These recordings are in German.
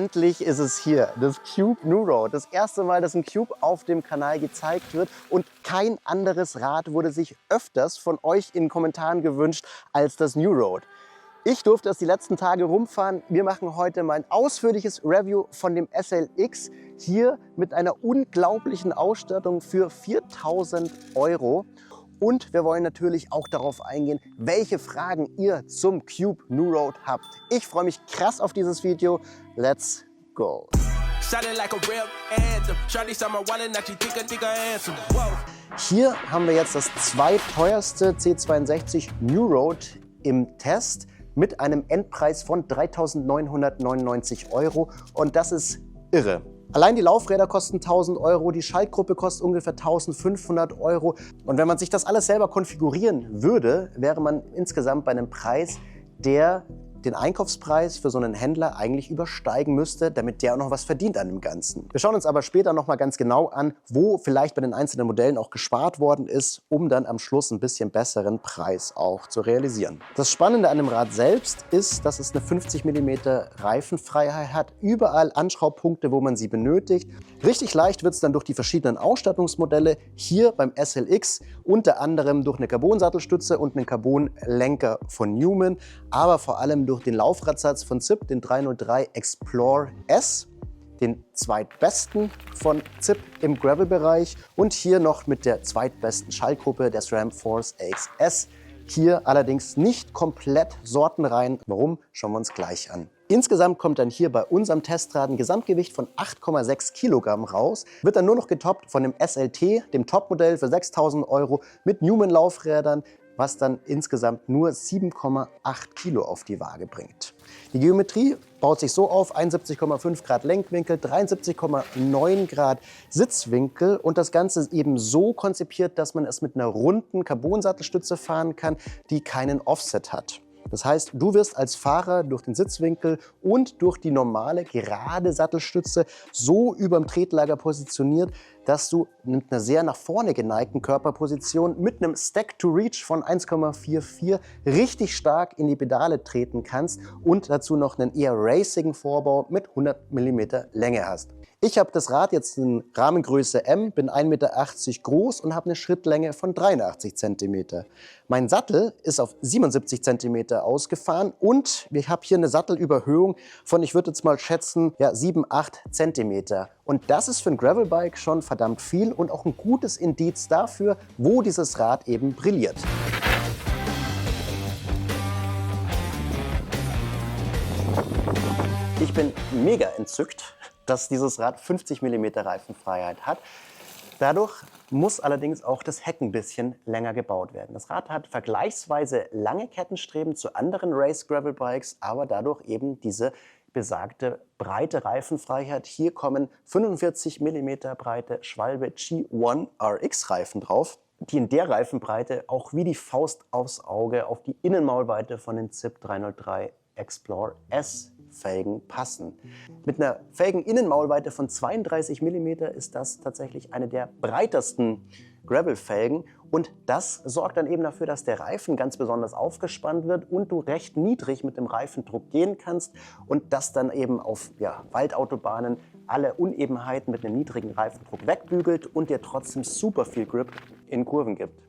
Endlich ist es hier, das Cube New Road. Das erste Mal, dass ein Cube auf dem Kanal gezeigt wird und kein anderes Rad wurde sich öfters von euch in den Kommentaren gewünscht als das New Road. Ich durfte es die letzten Tage rumfahren. Wir machen heute mal ein ausführliches Review von dem SLX hier mit einer unglaublichen Ausstattung für 4.000 €. Und wir wollen natürlich auch darauf eingehen, welche Fragen ihr zum Cube New Road habt. Ich freue mich krass auf dieses Video. Let's go! Hier haben wir jetzt das zweiteuerste C62 New Road im Test mit einem Endpreis von 3.999 € und das ist irre. Allein die Laufräder kosten 1.000 €, die Schaltgruppe kostet ungefähr 1.500 € und wenn man sich das alles selber konfigurieren würde, wäre man insgesamt bei einem Preis, der den Einkaufspreis für so einen Händler eigentlich übersteigen müsste, damit der auch noch was verdient an dem Ganzen. Wir schauen uns aber später noch mal ganz genau an, wo vielleicht bei den einzelnen Modellen auch gespart worden ist, um dann am Schluss ein bisschen besseren Preis auch zu realisieren. Das Spannende an dem Rad selbst ist, dass es eine 50 mm Reifenfreiheit hat, überall Anschraubpunkte, wo man sie benötigt. Richtig leicht wird es dann durch die verschiedenen Ausstattungsmodelle, hier beim SLX unter anderem durch eine Carbon-Sattelstütze und einen Carbon-Lenker von Newman, aber vor allem durch den Laufradsatz von ZIP, den 303 Explore S, den zweitbesten von ZIP im Gravel-Bereich und hier noch mit der zweitbesten Schaltgruppe, der SRAM Force AXS. Hier allerdings nicht komplett sortenrein. Warum? Schauen wir uns gleich an. Insgesamt kommt dann hier bei unserem Testrad ein Gesamtgewicht von 8,6 Kilogramm raus, wird dann nur noch getoppt von dem SLT, dem Topmodell für 6.000 € mit Newman-Laufrädern, was dann insgesamt nur 7,8 Kilo auf die Waage bringt. Die Geometrie baut sich so auf: 71,5 Grad Lenkwinkel, 73,9 Grad Sitzwinkel und das Ganze ist eben so konzipiert, dass man es mit einer runden Carbon-Sattelstütze fahren kann, die keinen Offset hat. Das heißt, du wirst als Fahrer durch den Sitzwinkel und durch die normale gerade Sattelstütze so über dem Tretlager positioniert, dass du mit einer sehr nach vorne geneigten Körperposition mit einem Stack to Reach von 1,44 richtig stark in die Pedale treten kannst und dazu noch einen eher racigen Vorbau mit 100 mm Länge hast. Ich habe das Rad jetzt in Rahmengröße M, bin 1,80 Meter groß und habe eine Schrittlänge von 83 cm. Mein Sattel ist auf 77 cm ausgefahren und ich habe hier eine Sattelüberhöhung von, ich würde jetzt mal schätzen, ja, 7, 8 cm. Und das ist für ein Gravelbike schon verdammt viel und auch ein gutes Indiz dafür, wo dieses Rad eben brilliert. Ich bin mega entzückt, dass dieses Rad 50 mm Reifenfreiheit hat. Dadurch muss allerdings auch das Heck ein bisschen länger gebaut werden. Das Rad hat vergleichsweise lange Kettenstreben zu anderen Race-Gravel-Bikes, aber dadurch eben diese besagte breite Reifenfreiheit. Hier kommen 45 mm breite Schwalbe G1 RX Reifen drauf, die in der Reifenbreite auch wie die Faust aufs Auge auf die Innenmaulweite von den ZIP 303 Explore S Felgen passen. Mit einer Felgeninnenmaulweite von 32 mm ist das tatsächlich eine der breitesten Gravel-Felgen und das sorgt dann eben dafür, dass der Reifen ganz besonders aufgespannt wird und du recht niedrig mit dem Reifendruck gehen kannst und das dann eben auf Waldautobahnen alle Unebenheiten mit einem niedrigen Reifendruck wegbügelt und dir trotzdem super viel Grip in Kurven gibt.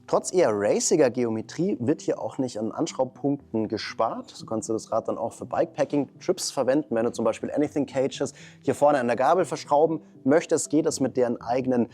Trotz eher raciger Geometrie wird hier auch nicht an Anschraubpunkten gespart. So kannst du das Rad dann auch für Bikepacking-Trips verwenden. Wenn du zum Beispiel Anything Cages hier vorne an der Gabel verschrauben möchtest, geht das mit deren eigenen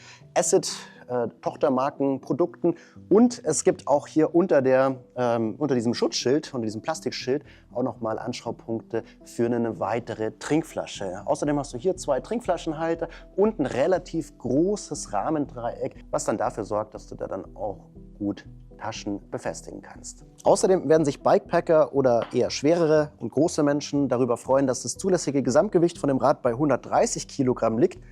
Tochtermarkenprodukten. Und es gibt auch hier unter diesem Schutzschild, unter diesem Plastikschild, auch nochmal Anschraubpunkte für eine weitere Trinkflasche. Außerdem hast du hier 2 Trinkflaschenhalter und ein relativ großes Rahmendreieck, was dann dafür sorgt, dass du da dann auch gut Taschen befestigen kannst. Außerdem werden sich Bikepacker oder eher schwerere und große Menschen darüber freuen, dass das zulässige Gesamtgewicht von dem Rad bei 130 Kilogramm liegt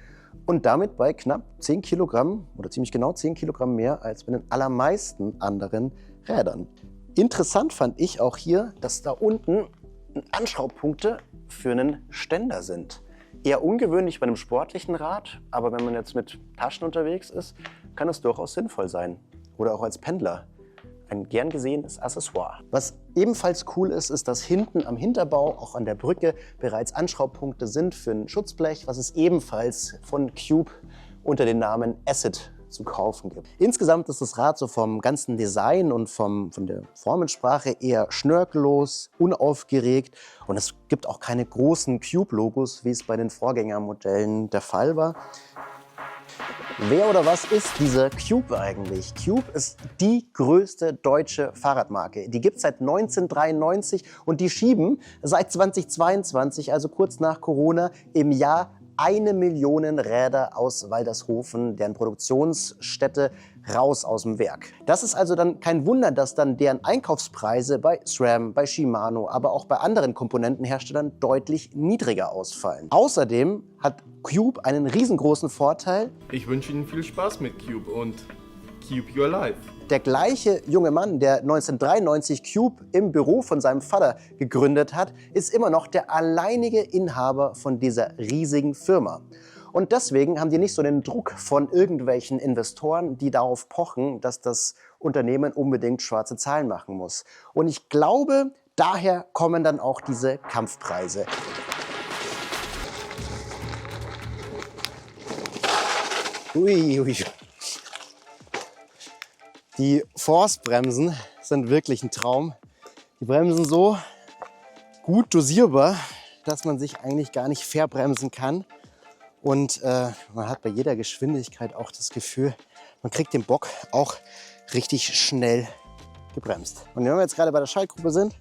und damit bei knapp 10 Kilogramm oder ziemlich genau 10 Kilogramm mehr als bei den allermeisten anderen Rädern. Interessant fand ich auch hier, dass da unten Anschraubpunkte für einen Ständer sind. Eher ungewöhnlich bei einem sportlichen Rad, aber wenn man jetzt mit Taschen unterwegs ist, kann es durchaus sinnvoll sein. Oder auch als Pendler. ein gern gesehenes Accessoire. Was ebenfalls cool ist, ist, dass hinten am Hinterbau, auch an der Brücke, bereits Anschraubpunkte sind für ein Schutzblech, was es ebenfalls von Cube unter dem Namen Acid zu kaufen gibt. Insgesamt ist das Rad so vom ganzen Design und von der Formensprache eher schnörkellos, unaufgeregt und es gibt auch keine großen Cube-Logos, wie es bei den Vorgängermodellen der Fall war. Wer oder was ist dieser Cube eigentlich? Cube ist die größte deutsche Fahrradmarke. Die gibt es seit 1993 und die schieben seit 2022, also kurz nach Corona, im Jahr 1 Million Räder aus Waldershofen, deren Produktionsstätte, raus aus dem Werk. Das ist also dann kein Wunder, dass dann deren Einkaufspreise bei SRAM, bei Shimano, aber auch bei anderen Komponentenherstellern deutlich niedriger ausfallen. Außerdem hat Cube einen riesengroßen Vorteil. Ich wünsche Ihnen viel Spaß mit Cube und Cube Your Life. Der gleiche junge Mann, der 1993 Cube im Büro von seinem Vater gegründet hat, ist immer noch der alleinige Inhaber von dieser riesigen Firma. Und deswegen haben die nicht so den Druck von irgendwelchen Investoren, die darauf pochen, dass das Unternehmen unbedingt schwarze Zahlen machen muss. Und ich glaube, daher kommen dann auch diese Kampfpreise. Ui, ui. Die Force-Bremsen sind wirklich ein Traum. Die bremsen so gut dosierbar, dass man sich eigentlich gar nicht verbremsen kann. Und man hat bei jeder Geschwindigkeit auch das Gefühl, man kriegt den Bock auch richtig schnell gebremst. Und wenn wir jetzt gerade bei der Schaltgruppe sind,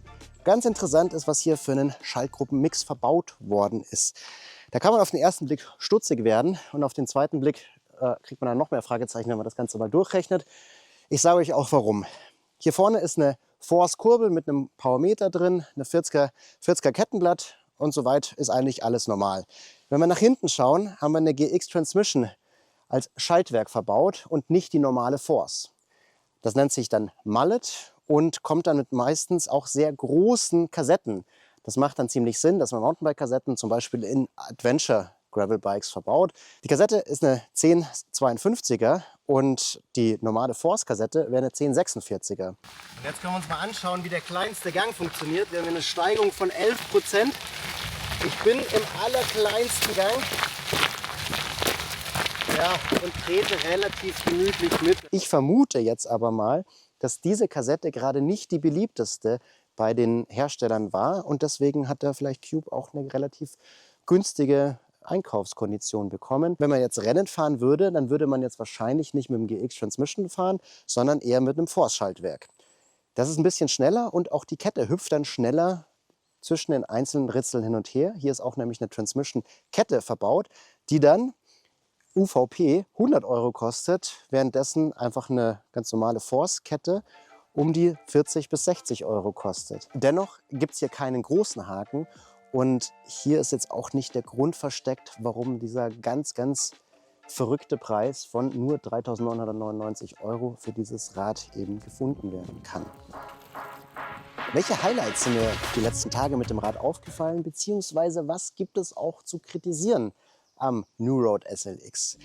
ganz interessant ist, was hier für einen Schaltgruppenmix verbaut worden ist. Da kann man auf den ersten Blick stutzig werden und auf den zweiten Blick kriegt man dann noch mehr Fragezeichen, wenn man das Ganze mal durchrechnet. Ich sage euch auch warum. Hier vorne ist eine Force-Kurbel mit einem Powermeter drin, eine 40er Kettenblatt und soweit ist eigentlich alles normal. Wenn wir nach hinten schauen, haben wir eine GX Transmission als Schaltwerk verbaut und nicht die normale Force. Das nennt sich dann Mallet und kommt dann mit meistens auch sehr großen Kassetten. Das macht dann ziemlich Sinn, dass man Mountainbike-Kassetten zum Beispiel in Adventure Gravel-Bikes verbaut. Die Kassette ist eine 1052er und die normale Force-Kassette wäre eine 1046er. Und jetzt können wir uns mal anschauen, wie der kleinste Gang funktioniert. Wir haben eine Steigung von 11%. Ich bin im allerkleinsten Gang, ja, und trete relativ gemütlich mit. Ich vermute jetzt aber mal, dass diese Kassette gerade nicht die beliebteste bei den Herstellern war und deswegen hat da vielleicht Cube auch eine relativ günstige Einkaufskondition bekommen. Wenn man jetzt Rennen fahren würde, dann würde man jetzt wahrscheinlich nicht mit dem GX Transmission fahren, sondern eher mit einem Force-Schaltwerk. Das ist ein bisschen schneller und auch die Kette hüpft dann schneller zwischen den einzelnen Ritzeln hin und her. Hier ist auch nämlich eine Transmission-Kette verbaut, die dann UVP 100 € kostet, währenddessen einfach eine ganz normale Force-Kette um die 40 bis 60 € kostet. Dennoch gibt es hier keinen großen Haken. Und hier ist jetzt auch nicht der Grund versteckt, warum dieser ganz, ganz verrückte Preis von nur 3.999 € für dieses Rad eben gefunden werden kann. Welche Highlights sind mir die letzten Tage mit dem Rad aufgefallen, beziehungsweise was gibt es auch zu kritisieren am New Road SLX?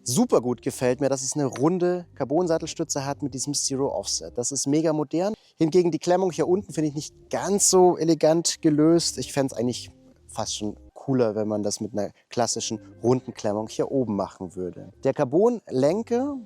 Super gut gefällt mir, dass es eine runde Carbon-Sattelstütze hat mit diesem Zero Offset. Das ist mega modern. Hingegen die Klemmung hier unten finde ich nicht ganz so elegant gelöst. Ich fände es eigentlich fast schon cooler, wenn man das mit einer klassischen runden Klemmung hier oben machen würde. Der Carbon-Lenker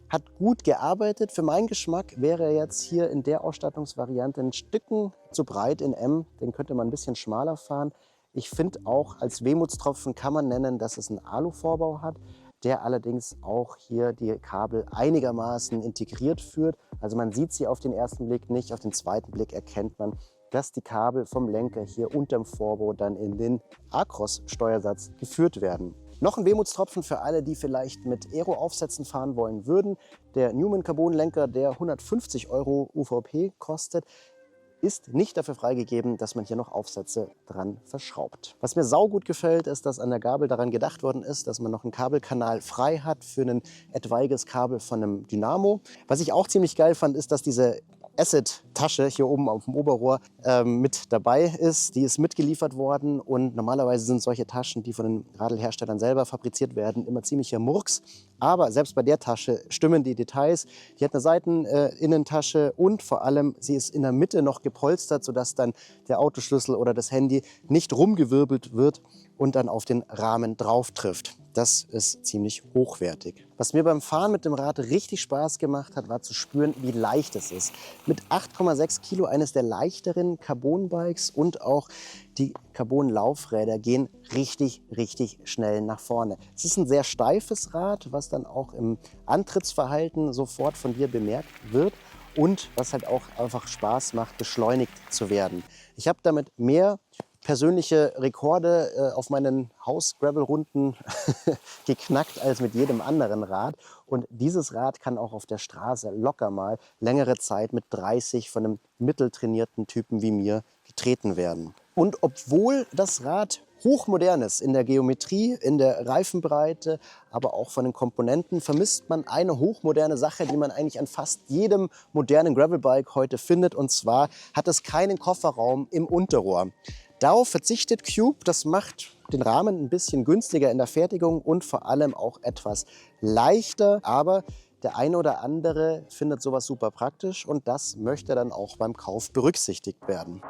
hat gut gearbeitet. Für meinen Geschmack wäre er jetzt hier in der Ausstattungsvariante ein Stücken zu breit in M. Den könnte man ein bisschen schmaler fahren. Ich finde auch, als Wehmutstropfen kann man nennen, dass es einen Alu-Vorbau hat, der allerdings auch hier die Kabel einigermaßen integriert führt. Also man sieht sie auf den ersten Blick nicht, auf den zweiten Blick erkennt man, dass die Kabel vom Lenker hier unterm Vorbau dann in den Acros-Steuersatz geführt werden. Noch ein Wehmutstropfen für alle, die vielleicht mit Aero-Aufsätzen fahren wollen würden. Der Newman Carbon-Lenker, der 150 € UVP kostet, ist nicht dafür freigegeben, dass man hier noch Aufsätze dran verschraubt. Was mir saugut gefällt, ist, dass an der Gabel daran gedacht worden ist, dass man noch einen Kabelkanal frei hat für ein etwaiges Kabel von einem Dynamo. Was ich auch ziemlich geil fand, ist, dass diese Acid-Tasche hier oben auf dem Oberrohr mit dabei ist. Die ist mitgeliefert worden und normalerweise sind solche Taschen, die von den Radlherstellern selber fabriziert werden, immer ziemlicher Murks. Aber selbst bei der Tasche stimmen die Details. Die hat eine Seiteninnentasche und vor allem, sie ist in der Mitte noch gepolstert, sodass dann der Autoschlüssel oder das Handy nicht rumgewirbelt wird und dann auf den Rahmen drauf trifft. Das ist ziemlich hochwertig. Was mir beim Fahren mit dem Rad richtig Spaß gemacht hat, war zu spüren, wie leicht es ist. Mit 8,6 Kilo eines der leichteren Carbon-Bikes und auch die Carbon-Laufräder gehen richtig schnell nach vorne. Es ist ein sehr steifes Rad, was dann auch im Antrittsverhalten sofort von dir bemerkt wird und was halt auch einfach Spaß macht, beschleunigt zu werden. Ich habe damit mehr persönliche Rekorde auf meinen Haus-Gravel-Runden geknackt als mit jedem anderen Rad. Und dieses Rad kann auch auf der Straße locker mal längere Zeit mit 30 von einem mitteltrainierten Typen wie mir getreten werden. Und obwohl das Rad hochmodern ist in der Geometrie, in der Reifenbreite, aber auch von den Komponenten, vermisst man eine hochmoderne Sache, die man eigentlich an fast jedem modernen Gravelbike heute findet. Und zwar hat es keinen Kofferraum im Unterrohr. Darauf verzichtet Cube, das macht den Rahmen ein bisschen günstiger in der Fertigung und vor allem auch etwas leichter. Aber der eine oder andere findet sowas super praktisch und das möchte dann auch beim Kauf berücksichtigt werden.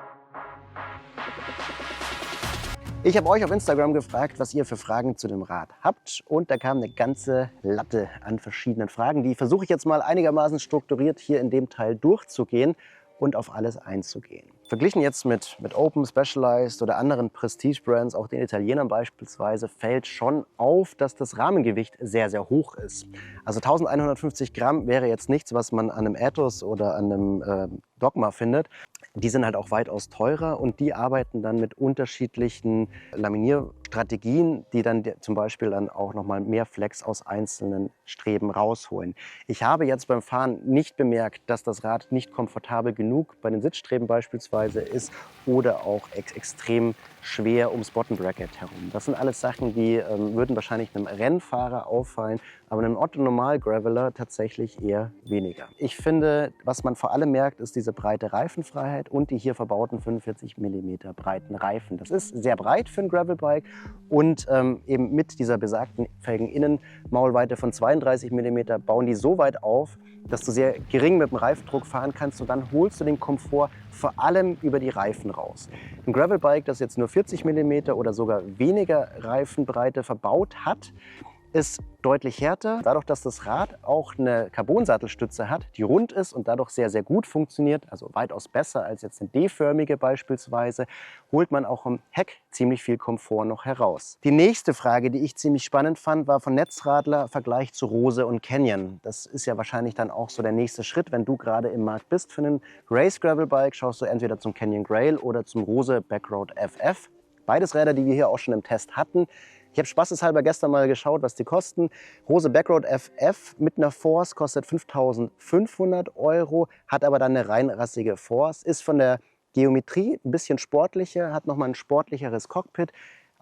Ich habe euch auf Instagram gefragt, was ihr für Fragen zu dem Rad habt und da kam eine ganze Latte an verschiedenen Fragen. Die versuche ich jetzt mal einigermaßen strukturiert hier in dem Teil durchzugehen und auf alles einzugehen. Verglichen jetzt mit Open, Specialized oder anderen Prestige-Brands, auch den Italienern beispielsweise, fällt schon auf, dass das Rahmengewicht sehr hoch ist. Also 1150 Gramm wäre jetzt nichts, was man an einem Ethos oder an einem Dogma findet. Die sind halt auch weitaus teurer und die arbeiten dann mit unterschiedlichen Laminierstrategien, die dann zum Beispiel dann auch nochmal mehr Flex aus einzelnen Streben rausholen. Ich habe jetzt beim Fahren nicht bemerkt, dass das Rad nicht komfortabel genug bei den Sitzstreben beispielsweise ist oder auch extrem schwer ums Bottom-Bracket herum. Das sind alles Sachen, die würden wahrscheinlich einem Rennfahrer auffallen, aber einem Otto-Normal-Graveler tatsächlich eher weniger. Ich finde, was man vor allem merkt, ist diese breite Reifenfreiheit und die hier verbauten 45 mm breiten Reifen. Das ist sehr breit für ein Gravelbike und eben mit dieser besagten Felgeninnenmaulweite von 32 mm bauen die so weit auf, dass du sehr gering mit dem Reifendruck fahren kannst und dann holst du den Komfort vor allem über die Reifen raus. Ein Gravelbike, das jetzt nur 40 mm oder sogar weniger Reifenbreite verbaut hat, ist deutlich härter. Dadurch, dass das Rad auch eine Carbon-Sattelstütze hat, die rund ist und dadurch sehr gut funktioniert, also weitaus besser als jetzt eine D-förmige beispielsweise, holt man auch im Heck ziemlich viel Komfort noch heraus. Die nächste Frage, die ich ziemlich spannend fand, war von Netzradler Vergleich zu Rose und Canyon. Das ist ja wahrscheinlich dann auch so der nächste Schritt, wenn du gerade im Markt bist für einen Race Gravelbike, schaust du entweder zum Canyon Grail oder zum Rose Backroad FF. Beides Räder, die wir hier auch schon im Test hatten. Ich habe spaßeshalber gestern mal geschaut, was die kosten. Rose Backroad FF mit einer Force kostet 5.500 €, hat aber dann eine reinrassige Force, ist von der Geometrie ein bisschen sportlicher, hat nochmal ein sportlicheres Cockpit,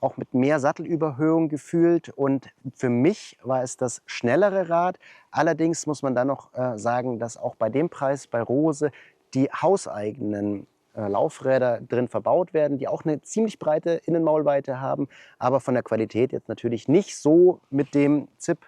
auch mit mehr Sattelüberhöhung gefühlt. Und für mich war es das schnellere Rad. Allerdings muss man dann noch sagen, dass auch bei dem Preis bei Rose die hauseigenen Laufräder drin verbaut werden, die auch eine ziemlich breite Innenmaulweite haben, aber von der Qualität jetzt natürlich nicht so mit dem ZIP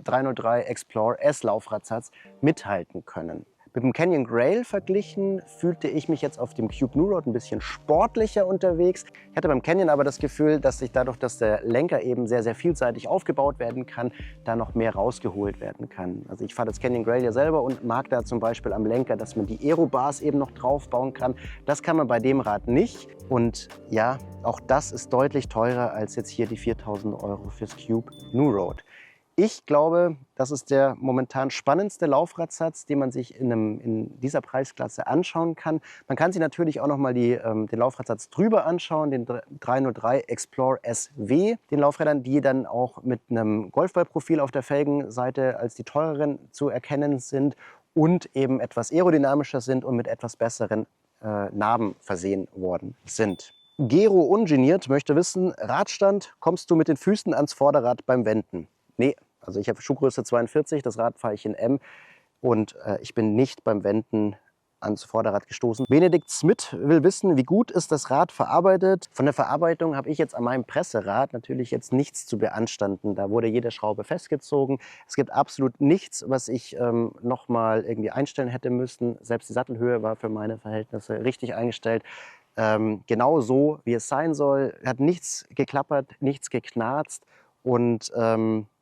303 Explore S Laufradsatz mithalten können. Mit dem Canyon Grail verglichen fühlte ich mich jetzt auf dem Cube New Road ein bisschen sportlicher unterwegs. Ich hatte beim Canyon aber das Gefühl, dass sich dadurch, dass der Lenker eben sehr vielseitig aufgebaut werden kann, da noch mehr rausgeholt werden kann. Also ich fahre das Canyon Grail ja selber und mag da zum Beispiel am Lenker, dass man die Aerobars eben noch drauf bauen kann. Das kann man bei dem Rad nicht. Und ja, auch das ist deutlich teurer als jetzt hier die 4.000 € fürs Cube New Road. Ich glaube, das ist der momentan spannendste Laufradsatz, den man sich in dieser Preisklasse anschauen kann. Man kann sich natürlich auch noch mal den Laufradsatz drüber anschauen, den 303 Explore SW, den Laufrädern, die dann auch mit einem Golfballprofil auf der Felgenseite als die teureren zu erkennen sind und eben etwas aerodynamischer sind und mit etwas besseren Narben versehen worden sind. Gero Ungeniert möchte wissen, Radstand, kommst du mit den Füßen ans Vorderrad beim Wenden? Nee, also ich habe Schuhgröße 42, das Rad fahre ich in M und ich bin nicht beim Wenden ans Vorderrad gestoßen. Benedikt Smith will wissen, wie gut ist das Rad verarbeitet. Von der Verarbeitung habe ich jetzt an meinem Presserad natürlich jetzt nichts zu beanstanden. Da wurde jede Schraube festgezogen. Es gibt absolut nichts, was ich nochmal irgendwie einstellen hätte müssen. Selbst die Sattelhöhe war für meine Verhältnisse richtig eingestellt. Genau so, wie es sein soll. Hat nichts geklappert, nichts geknarzt. Und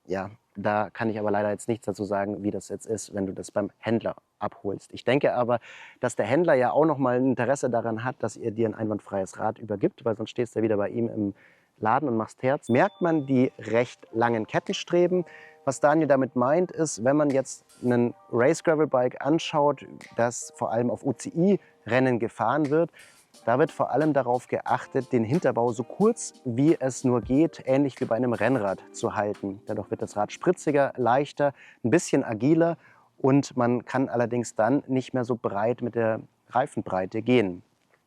ja, da kann ich aber leider jetzt nichts dazu sagen, wie das jetzt ist, wenn du das beim Händler abholst. Ich denke aber, dass der Händler ja auch noch mal ein Interesse daran hat, dass ihr dir ein einwandfreies Rad übergibt, weil sonst stehst du wieder bei ihm im Laden und machst Herz. Merkt man die recht langen Kettenstreben. Was Daniel damit meint, ist, wenn man jetzt einen Race Gravel Bike anschaut, das vor allem auf UCI-Rennen gefahren wird, da wird vor allem darauf geachtet, den Hinterbau so kurz wie es nur geht, ähnlich wie bei einem Rennrad zu halten. Dadurch wird das Rad spritziger, leichter, ein bisschen agiler und man kann allerdings dann nicht mehr so breit mit der Reifenbreite gehen.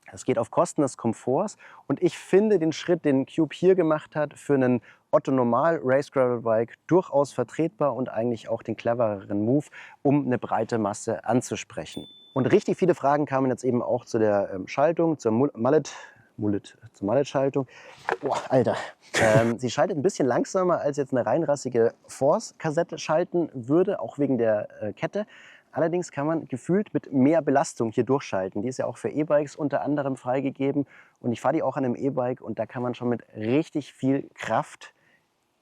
Das geht auf Kosten des Komforts und ich finde den Schritt, den Cube hier gemacht hat, für einen Otto Normal Race Gravel Bike durchaus vertretbar und eigentlich auch den clevereren Move, um eine breite Masse anzusprechen. Und richtig viele Fragen kamen jetzt eben auch zu der Schaltung, zur Mullet-Schaltung. Boah, Alter. Sie schaltet ein bisschen langsamer, als jetzt eine reinrassige Force-Kassette schalten würde, auch wegen der Kette. Allerdings kann man gefühlt mit mehr Belastung hier durchschalten. Die ist ja auch für E-Bikes unter anderem freigegeben. Und ich fahre die auch an einem E-Bike und da kann man schon mit richtig viel Kraft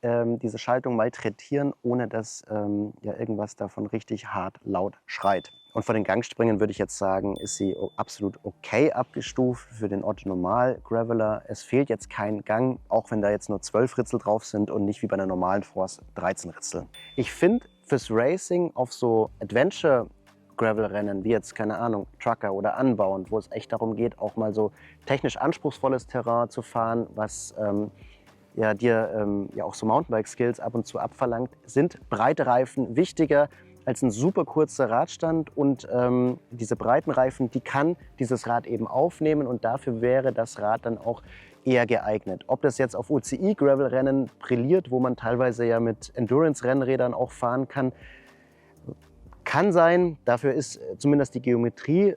diese Schaltung malträtieren, ohne dass ja irgendwas davon richtig hart laut schreit. Und von den Gangspringen würde ich jetzt sagen, ist sie absolut okay abgestuft für den Otto Normal Graveler. Es fehlt jetzt kein Gang, auch wenn da jetzt nur 12 Ritzel drauf sind und nicht wie bei einer normalen Force 13 Ritzel. Ich finde fürs Racing auf so Adventure Gravel-Rennen, wie jetzt, keine Ahnung, Trucker oder Unbound, wo es echt darum geht, auch mal so technisch anspruchsvolles Terrain zu fahren, was ja, dir ja auch so Mountainbike-Skills ab und zu abverlangt, sind breite Reifen wichtiger als ein super kurzer Radstand und diese breiten Reifen, die kann dieses Rad eben aufnehmen und dafür wäre das Rad dann auch eher geeignet. Ob das jetzt auf UCI-Gravel-Rennen brilliert, wo man teilweise ja mit Endurance-Rennrädern auch fahren kann, kann sein. Dafür ist zumindest die Geometrie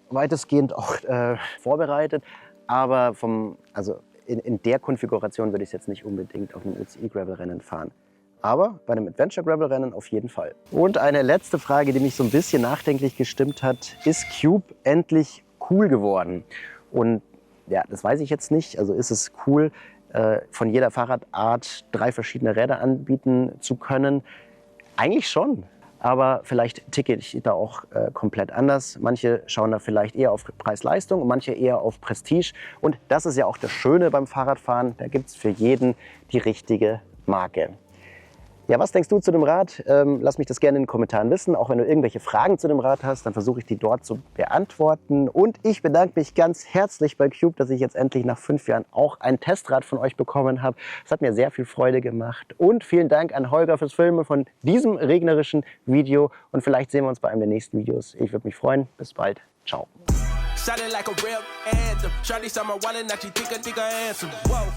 weitestgehend auch vorbereitet, aber in der Konfiguration würde ich es jetzt nicht unbedingt auf einem UCI-Gravel-Rennen fahren. Aber bei einem Adventure-Gravel-Rennen auf jeden Fall. Und eine letzte Frage, die mich so ein bisschen nachdenklich gestimmt hat. Ist Cube endlich cool geworden? Und ja, das weiß ich jetzt nicht. Also ist es cool, von jeder Fahrradart 3 verschiedene Räder anbieten zu können? Eigentlich schon. Aber vielleicht ticke ich da auch komplett anders. Manche schauen da vielleicht eher auf Preis-Leistung und manche eher auf Prestige. Und das ist ja auch das Schöne beim Fahrradfahren. Da gibt es für jeden die richtige Marke. Ja, was denkst du zu dem Rad? Lass mich das gerne in den Kommentaren wissen. Auch wenn du irgendwelche Fragen zu dem Rad hast, dann versuche ich die dort zu beantworten. Und ich bedanke mich ganz herzlich bei Cube, dass ich jetzt endlich nach 5 Jahren auch ein Testrad von euch bekommen habe. Es hat mir sehr viel Freude gemacht. Und vielen Dank an Holger fürs Filmen von diesem regnerischen Video. Und vielleicht sehen wir uns bei einem der nächsten Videos. Ich würde mich freuen. Bis bald. Ciao.